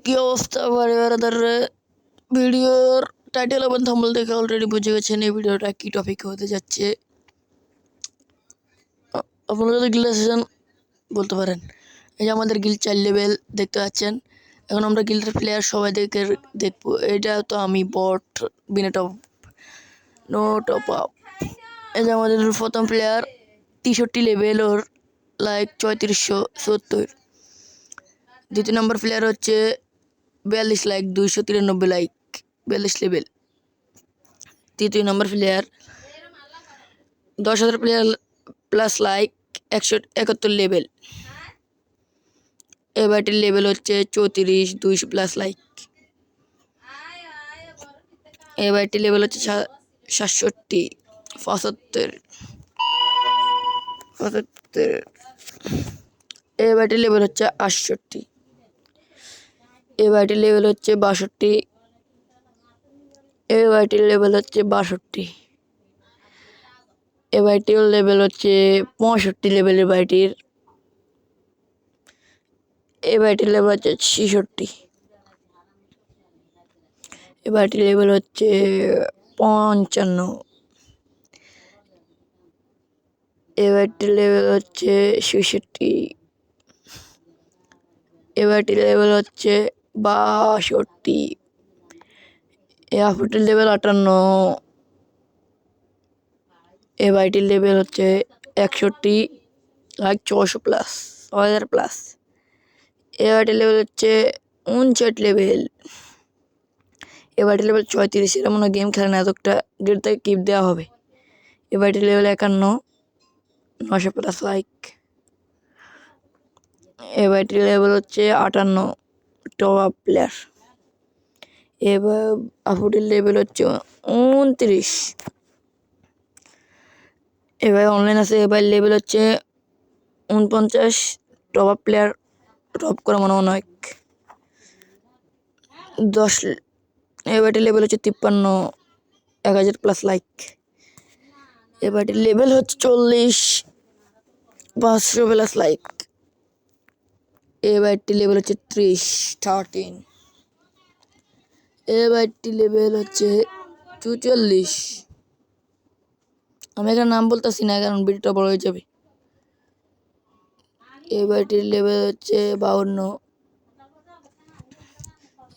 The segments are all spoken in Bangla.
কি অবস্থা পরিবারদের ভিডিওর টাইটেল এবং থাম্বনেল দেখে অলরেডি বুঝে গেছেন এই ভিডিওটা কি টপিক হতে যাচ্ছে। আপনারা যদি গিল্ড সেশন বলতে পারেন, এই যে আমাদের গিল্ড 4 লেভেল দেখতে পাচ্ছেন। এখন আমরা গিল্ডের প্লেয়ার সবাই দেখবো। এটা তো আমি বট, বিনা টপ, নো টপ আপ। এই যে আমাদের প্রথম প্লেয়ার 63 লেভেল, ওর লাইক 3470। দ্বিতীয় নম্বর প্লেয়ার হচ্ছে 42 লাইক, 293 লাইক, 42 লেভেল। তৃতীয় নম্বর player 10,000 player plus like, 171 level. এবারটির লেভেল হচ্ছে 34, 200 প্লাস লাইক। এবারটির লেভেল হচ্ছে 67, 75। এবারটির লেভেল হচ্ছে 68। এবারটির লেভেল হচ্ছে 62। এবারটির লেভেল হচ্ছে 62। এবারটির লেভেল হচ্ছে 65 লেভেল। এবারটির লেভেল হচ্ছে 66। এবারটির লেভেল হচ্ছে 55। এবারটির লেভেল হচ্ছে 66। এবারটির লেভেল হচ্ছে 62। এবারটির লেভেল 58। এবারটির লেভেল হচ্ছে 61 লাইক, 600 প্লাস, 6000 প্লাস। এবারটির লেভেল হচ্ছে 59 লেভেল। এবারটির লেভেল 34। এরা মনে গেম খেলে না, এতটা গেট থেকে কিপ দেওয়া হবে। এবারটির লেভেল 51, 900 প্লাস লাইক। এবারটির লেভেল হচ্ছে 58, টপ আপ প্লেয়ার। এবার আপুটির লেভেল হচ্ছে 29। এবার অনলাইন আছে। এবার লেভেল হচ্ছে 49, টপ আপ প্লেয়ার, টপ করা মনে অনেক 10। এবারটির লেভেল হচ্ছে 53, 1000 প্লাস লাইক। এবারটির লেভেল হচ্ছে 40, 500 প্লাস লাইক। এবারটির লেভেল হচ্ছে 13। এবারটির লেভেল হচ্ছে 44। আমি এখানে নাম বলতেছি না কারণ ভিডিওটা বড় হয়ে যাবে। এবারটির লেভেল হচ্ছে 52।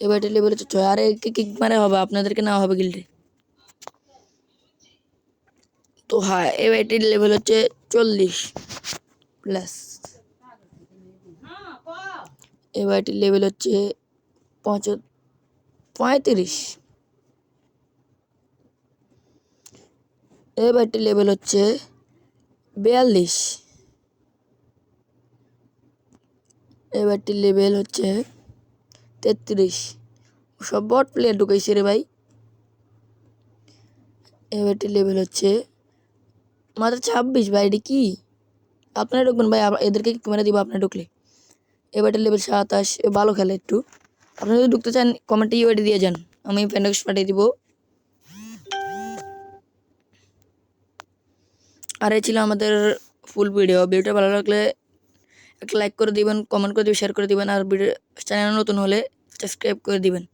এবারটির লেভেল হচ্ছে 6। আরে কিক মারে হবে, আপনাদেরকে নেওয়া হবে গিল্ডে। তো হ্যাঁ, এবারটির লেভেল হচ্ছে 40 প্লাস। এবারটির লেভেল হচ্ছে 35। এবারটির লেভেল হচ্ছে 42। এবারটির লেভেল হচ্ছে 33। সব বট প্লেয়ার ঢুকাইছে রে ভাই। এবারটির লেভেল হচ্ছে মাত্র 26 ভাই। এটি কি আপনারা ঢুকবেন ভাই? এদেরকে কি মেরে দিব আপনারা ঢুকলে। এবারটির লেভেল 27। ভালো খেলে একটু। আপনারা যদি ঢুকতে চান কমেন্টে ইউআইডি দিয়ে যান, আমি ফ্রেন্ড রিকোয়েস্ট পাঠিয়ে দিব। আর এই ছিল আমাদের ফুল ভিডিওটা ভালো লাগলে একটা লাইক করে দিবেন, কমেন্ট করে দিবেন, শেয়ার করে দিবেন। আর ভিডিও চ্যানেল নতুন হলে সাবস্ক্রাইব করে দিবেন।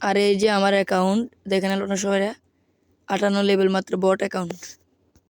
আর এই যে আমার অ্যাকাউন্ট দেখেন, আপনারা সবাই 58 লেভেল, মাত্র বট অ্যাকাউন্ট।